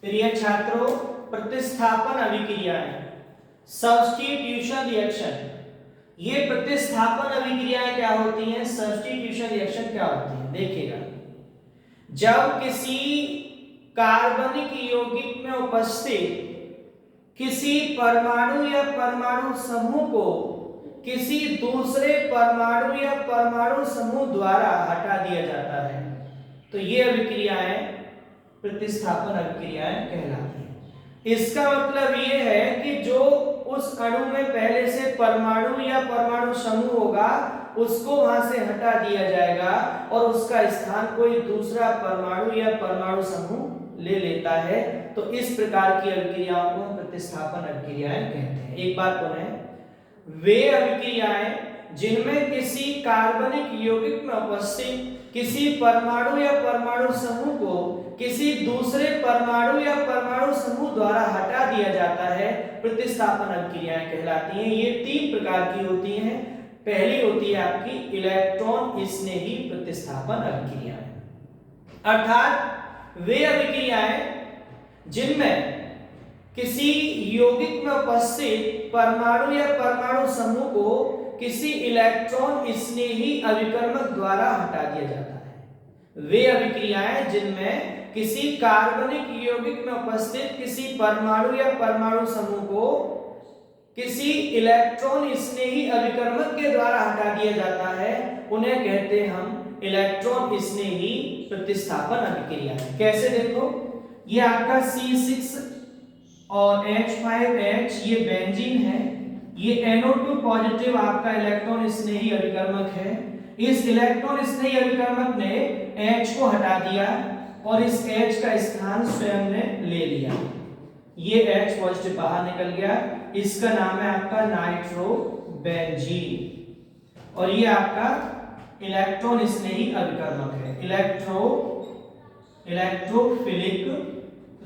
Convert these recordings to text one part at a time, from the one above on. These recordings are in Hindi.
प्रिय छात्रों, प्रतिस्थापन अभिक्रियाएं, सब्स्टिट्यूशन रिएक्शन, ये प्रतिस्थापन अभिक्रियाएं क्या होती हैं, सब्स्टिट्यूशन रिएक्शन क्या होती है? देखिएगा, जब किसी कार्बनिक यौगिक में उपस्थित किसी परमाणु या परमाणु समूह को किसी दूसरे परमाणु या परमाणु समूह द्वारा हटा दिया जाता है, तो ये अभिक्रियाएं प्रतिस्थापन अभिक्रियाएं कहलाती हैं। इसका मतलब ये है कि जो उस अणु में पहले से परमाणु या परमाणु समूह होगा उसको वहां से हटा दिया जाएगा और उसका स्थान कोई दूसरा परमाणु या परमाणु समूह ले लेता है, तो इस प्रकार की अभिक्रियाओं को प्रतिस्थापन अभिक्रियाएं कहते हैं। एक बात बोले, वे अभिक्रियाएं जिनमें किसी कार्बनिक यौगिक में उपस्थित किसी परमाणु या परमाणु समूह को किसी दूसरे परमाणु या परमाणु समूह द्वारा हटा दिया जाता है, प्रतिस्थापन अभिक्रियाएं कहलाती हैं। ये तीन प्रकार की होती हैं। पहली होती है आपकी इलेक्ट्रॉन स्नेही प्रतिस्थापन अभिक्रियाएं, अर्थात वे अभिक्रियाएं जिनमें किसी यौगिक में उपस्थित परमाणु या परमाणु समूह को किसी इलेक्ट्रॉन स्नेही अभिकर्मक द्वारा हटा दिया जाता है। वे अभिक्रियाएं जिनमें किसी कार्बनिक यौगिक में उपस्थित किसी परमाणु या परमाणु समूह को किसी इलेक्ट्रॉन स्नेही अभिकर्मक के द्वारा हटा दिया जाता है, उन्हें कहते हैं हम इलेक्ट्रॉन स्नेही प्रतिस्थापन अभिक्रिया। कैसे? देखो, ये आपका C6 और H5H ये बेंजीन है, ये NO2 पॉजिटिव आपका इलेक्ट्रॉन स्नेही अभिकर्मक है। इस इलेक्ट्रॉन स्नेही अभिकर्मक ने H को हटा दिया और इस H का स्थान स्वयं ने ले लिया। ये H पॉजिटिव बाहर निकल गया, इसका नाम है आपका नाइट्रोबेंजीन और ये आपका इलेक्ट्रॉन स्नेही अभिकर्मक है, इलेक्ट्रोफिलिक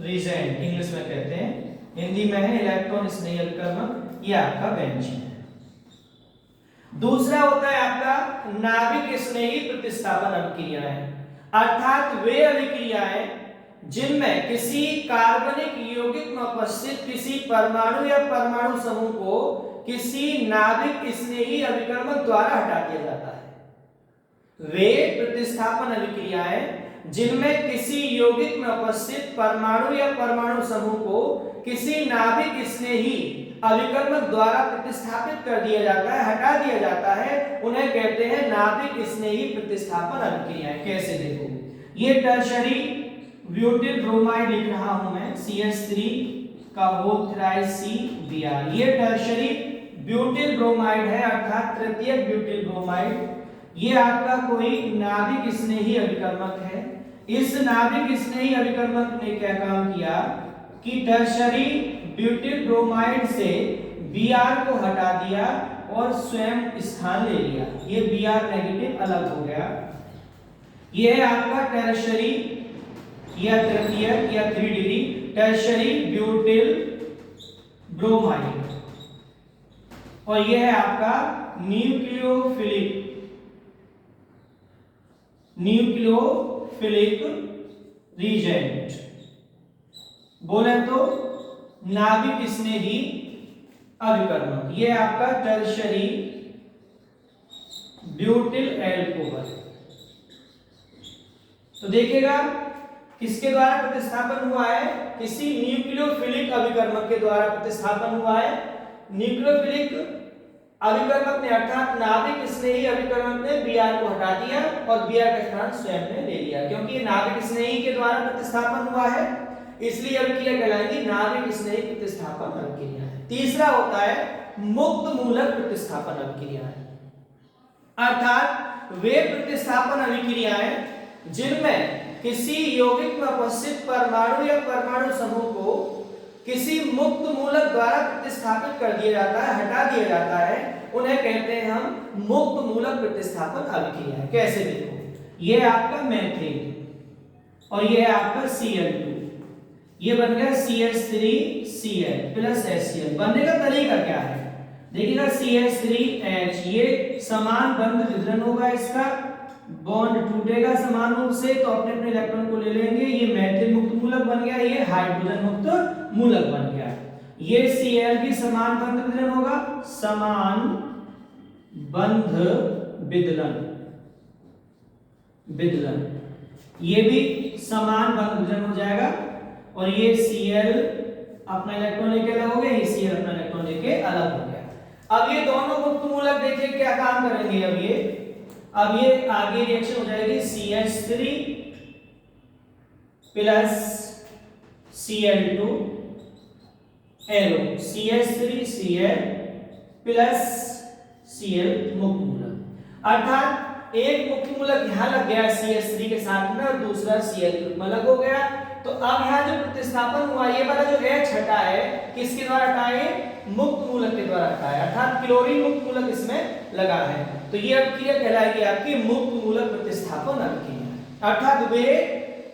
रिजेंट इंग्लिश में कहते हैं, हिंदी में है इलेक्ट्रॉन स्नेही अभिकर्मक, ये आपका बेंजीन है। दूसरा होता है आपका नाभिक स्नेही प्रतिस्थापन अभिक्रियाएं, अर्थात वे अभिक्रियाएं जिनमें किसी कार्बनिक यौगिक में उपस्थित किसी परमाणु या परमाणु समूह को किसी नाभिक स्नेही अभिकर्मक द्वारा हटा दिया जाता है। वे प्रतिस्थापन अभिक्रियाएं जिनमें किसी यौगिक में उपस्थित परमाणु या परमाणु समूह को किसी नाभिक स्नेही अभिकर्मक द्वारा प्रतिस्थापित कर दिया जाता है, हटा दिया जाता है, उन्हें कहते हैं नाभिक स्नेही प्रतिस्थापन अभिक्रियाएं। कैसे? देखो, ये टर्शरी ब्यूटिल ब्रोमाइड लिख रहा हूं मैं, CH3 का होल थ्राइस CBr, ये टर्शरी ब्यूटिल ब्रोमाइड है, अर्थात तृतीयक ब्यूटिल ब्रोमाइड। ये आपका कोई नाभिक स्नेही अभिकर्मक है। इस नाभिक स्नेही अभिकर्मक ने क्या काम किया कि टर्शरी ब्यूटिल ब्रोमाइड से Br को हटा दिया और स्वयं स्थान ले लिया। ये Br नेगेटिव अलग हो गया। ये है आपका टर्शरी या तृतीयक या 3 डिग्री टर्शरी ब्यूटिल ब्रोमाइड और यह है आपका न्यूक्लियोफिलिक रीजेंट, बोले तो नाभिक स्नेही अभिकर्मक। यह आपका टर्शरी ब्यूटिल एल्कोहल। तो देखिएगा किसके द्वारा प्रतिस्थापन हुआ है, किसी न्यूक्लियोफिलिक अभिकर्मक के द्वारा प्रतिस्थापन हुआ है। न्यूक्लियोफिलिक अभिकर्मक ने अर्थात नाभिक स्नेही अभिकर्मक ने Br को हटा दिया और Br का स्थान स्वयं ने ले लिया। क्योंकि ये नाभिक स्नेही के द्वारा प्रतिस्थापन हुआ है, इसलिए अभिक्रिया कहलाएगी नाभिक स्नेही प्रतिस्थापन अभिक्रिया। तीसरा होता है मुक्त मूलक प्रतिस्थापन अभिक्रिया, अर्थात वे प्रतिस्थापन अभिक्रियाएं जिनमें किसी यौगिक में उपस्थित परमाणु या परमाणु समूह को किसी मुक्त मूलक द्वारा प्रतिस्थापित कर दिया जाता है, हटा दिया जाता है, उन्हें कहते हैं हम मुक्त मूलक प्रतिस्थापन अभिक्रिया। कैसे? देखो, ये आपका मेथिल और ये है आपका Cl2, ये बन गया CH3Cl प्लस HCl। बनने का तरीका क्या है? देखिएगा, CH3H ये समान बंध वितरण होगा इसका बॉन्ड टूटेगा समान रूप से तो अपने अपने इलेक्ट्रॉन को ले लेंगे, ये मैथिल मुक्त मूलक बन गया, ये हाइड्रोजन मुक्त मूलक बन गया। ये Cl भी समान बंध विदलन होगा, समान बंध विदलन, विदलन ये भी समान बंध विदलन हो जाएगा। और ये Cl अपना इलेक्ट्रॉन लेके अलग हो गया, ये Cl अपना इलेक्ट्रॉन लेके अलग हो गया। अब ये दोनों मुक्त मूलक देखिए क्या काम करेंगे। अब ये आगे रिएक्शन हो जाएगी CH3 plus Cl2 arrow, CH3 Cl plus Cl मुक्त मूलक, अर्थात एक मुक्त मूलक यहाँ लग गया CH3 के साथ में और दूसरा Cl में अलग हो गया। तो अब यहाँ जो प्रतिस्थापन हुआ, ये वाला जो H हटा है किसके द्वारा हटा है, मुक्त मूलक के द्वारा हटा है, अर्थात क्लोरीन मुक्त मूलक इसमें लगा है। तो ये अभिक्रिया कहलाएगी आपकी मुक्त मूलक प्रतिस्थापन अभिक्रिया, अर्थात वे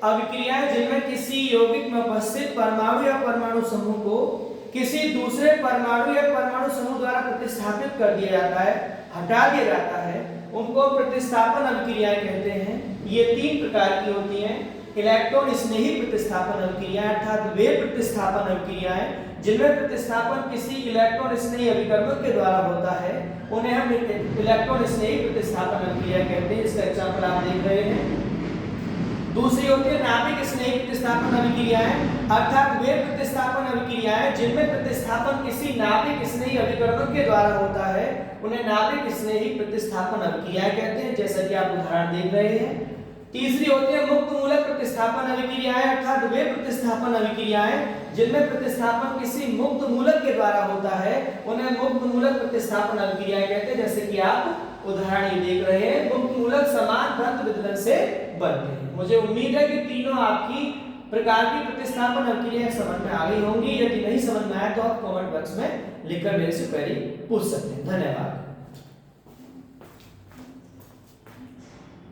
अभिक्रियाएं जिनमें किसी यौगिक में उपस्थित परमाणु या परमाणु समूह को किसी दूसरे परमाणु या परमाणु समूह द्वारा प्रतिस्थापित कर दिया जाता है, हटा दिया जाता है, उनको प्रतिस्थापन अभिक्रियाएं कहते हैं। ये 3 प्रकार की होती हैं। इलेक्ट्रॉन स्नेही प्रतिस्थापन अभिक्रियाएं, अर्थात वे प्रतिस्थापन अभिक्रियाएं जिनमें प्रतिस्थापन किसी इलेक्ट्रॉन स्नेही अभिकर्मक के द्वारा होता है, उन्हें हम इलेक्ट्रॉन स्नेही प्रतिस्थापन अभिक्रिया कहते हैं। इसका एग्जांपल आप देख रहे हैं। दूसरी होती है नाभिक स्नेही प्रतिस्थापन अभिक्रियाएं, अर्थात वे प्रतिस्थापन अभिक्रियाएं जिनमें प्रतिस्थापन किसी नाभिक स्नेही अभिकर्मक के द्वारा होता है, उन्हें नाभिक स्नेही प्रतिस्थापन अभिक्रियाएं कहते हैं, जैसा कि आप उदाहरण देख रहे हैं। तीसरी होती है मुक्त मूलक प्रतिस्थापन अभिक्रियाएं, अर्थात वे प्रतिस्थापन अभिक्रियाएं जिनमें प्रतिस्थापन किसी मुक्त मूलक के द्वारा होता है, उन्हें मुक्त मूलक प्रतिस्थापन अभिक्रियाएं कहते हैं, जैसे कि आप उदाहरण ये देख रहे हैं। मुक्त मूलक समान बंध विदलन से बनते हैं। मुझे उम्मीद है कि तीनों आपकी प्रकार की प्रतिस्थापन अभिक्रियाएं समझ में आ गई होंगी। यदि नहीं समझ में आया तो आप कमेंट बॉक्स में लिखकर मेरे से क्वेरी पूछ सकते हैं। धन्यवाद।